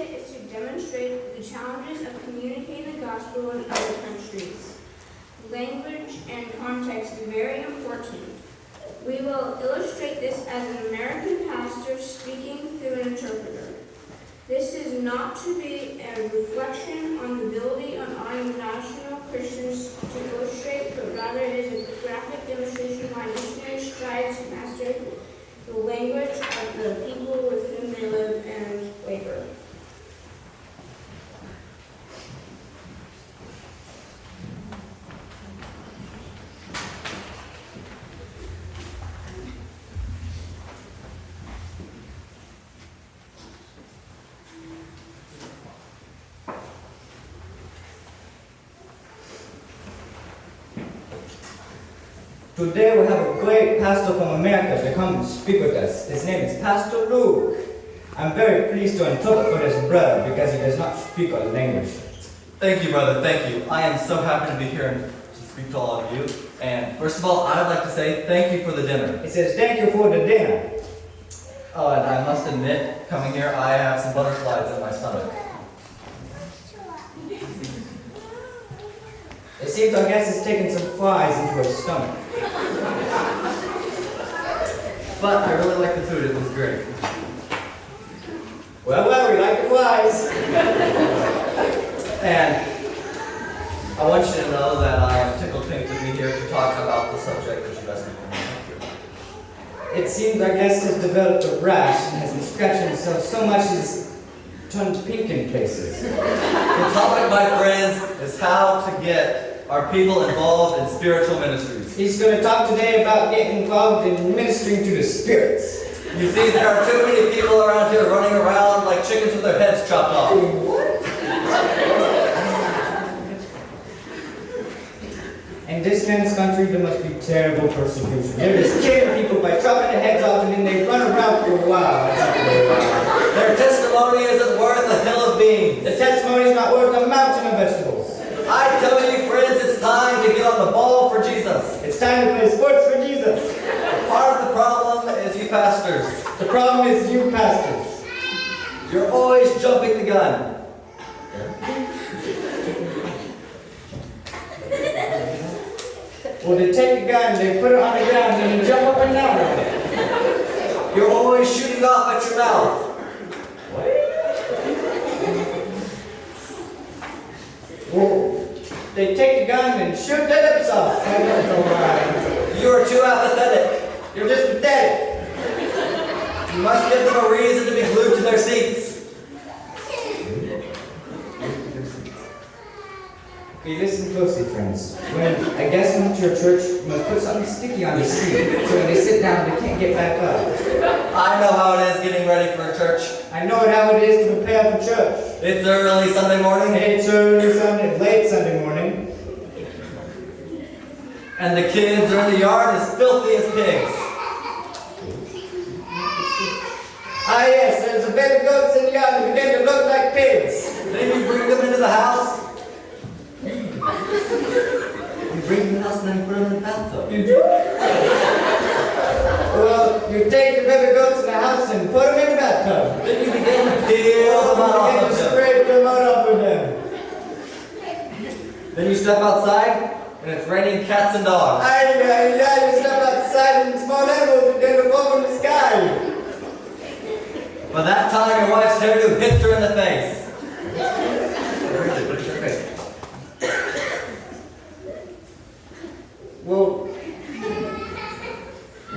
intent is to demonstrate the challenges of communicating the gospel in other countries. Language and context are very important. We will illustrate this as an American pastor speaking through an interpreter. This is not to be a reflection on the ability on our national Christians to illustrate, but rather it is a graphic demonstration why missionaries strive to master the language of the people with whom they live and labor. Today we have a great pastor from America to come and speak with us. His name is Pastor Luke. I'm very pleased to interpret for this brother because he does not speak our language. Thank you, brother. Thank you. I am so happy to be here and to speak to all of you. And first of all, I would like to say thank you for the dinner. He says, thank you for the dinner. Oh, and I must admit, coming here, I have some butterflies in my stomach. It seems our guest has taken some flies into his stomach. But I really like the food. It was great. Well, we like the flies. And I want you to know that I am tickled pink to be here to talk about the subject that you guys have. It seems our guest has developed a rash and has been scratching himself so much he's turned pink in places. The topic, my friends, is how to get our people involved in spiritual ministries. He's going to talk today about getting involved in ministering to the spirits. You see, there are too many people around here running around like chickens with their heads chopped off. In this man's country, there must be terrible persecution. They're just killing people by chopping their heads off and then they run around for a while. Their testimony isn't worth a hill of beans. The testimony is not worth a mountain of vegetables. I tell you, friends, it's time to get on the ball for Jesus. It's time to play sports for Jesus. Part of the problem is you pastors. The problem is you pastors. You're always jumping the gun. Well, they take a gun, they put it on the ground, and they jump up and down with it. You're always shooting off at your mouth. Well, they take the gun and shoot their lips off. I don't know why. You're too apathetic. You're just pathetic. You must give them a reason to be glued to their seats. Okay, listen closely, friends. When a guest comes to your church, you must put something sticky on the seat, so when they sit down, they can't get back up. I know how it is getting ready for church. I know how it is to prepare for church. It's early Sunday morning, It's early Sunday, late Sunday morning. and the kids are in the yard as filthy as pigs. Ah yes, there's the baby goats in the yard that begin to look like pigs. Then you bring them into the house. You bring them in the house and then put them in the bathtub. You do? Well, you take the baby goats in the house and put them in the bathtub. Then you begin to peel them off Begin of to them. scrape them out of them. Then you step outside and it's raining cats and dogs. You step outside and small animals begin to fall from the sky. By that time, your wife's hairdo hits her in the face. Well,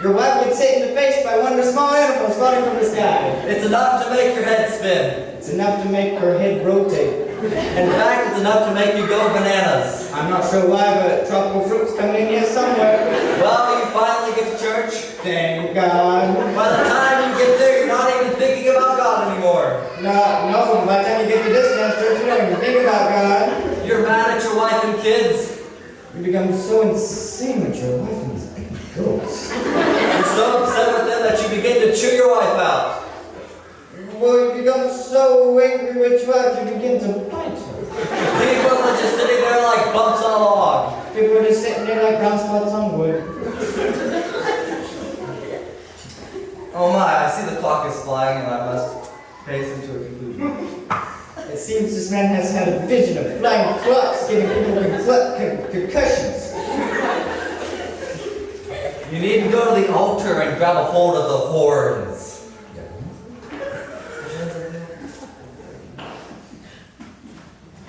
your wife gets hit in the face by one of the small animals falling from the sky. It's enough to make your head spin. It's enough to make her head rotate. In fact, it's enough to make you go bananas. I'm not sure why, but tropical fruit's coming in here somewhere. Well, you finally get to church. Thank God. By the time you get there, you're not even thinking about God anymore. No, by the time you get to this man's church, you don't even think about God. You're mad at your wife and kids. You become so insane with your wife and these baby goats. You're so upset with them that you begin to chew your wife out. Well, you become so angry with your wife, you begin to bite her. People are just sitting there like bumps on a log. People are just sitting there like brown spots on wood. Oh my, I see the clock is flying and I must hasten to a conclusion. It seems this man has had a vision of flying clocks giving people concussions. You need to go to the altar and grab a hold of the horns.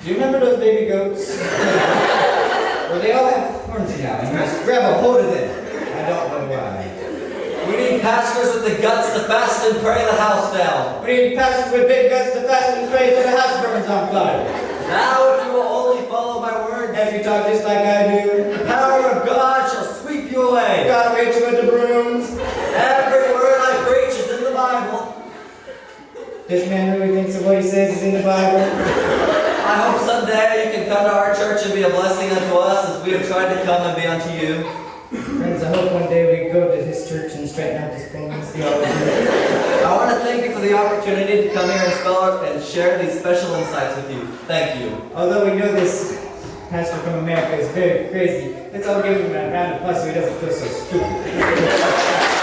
Do you remember those baby goats? Well, they all have horns now, and you must grab a hold of them. I don't know why. We need pastors with the guts to fast and pray the house down. We need pastors with big guts to fast and pray till the house burns on fire. Now, if you will only follow my words, If you talk just like I do, the power of God shall sweep you away. God will hit you with the brooms. Every word I preach is in the Bible. This man really thinks that what he says is in the Bible. I hope someday you can come to our church and be a blessing unto us as we have tried to come and be unto you. Friends, I hope one day we go to his church and straighten out this woman's theology. I want to thank you for the opportunity to come here and spell and share these special insights with you. Thank you. Although we know this pastor from America is very crazy, let's all give him a round of applause so he doesn't feel so stupid.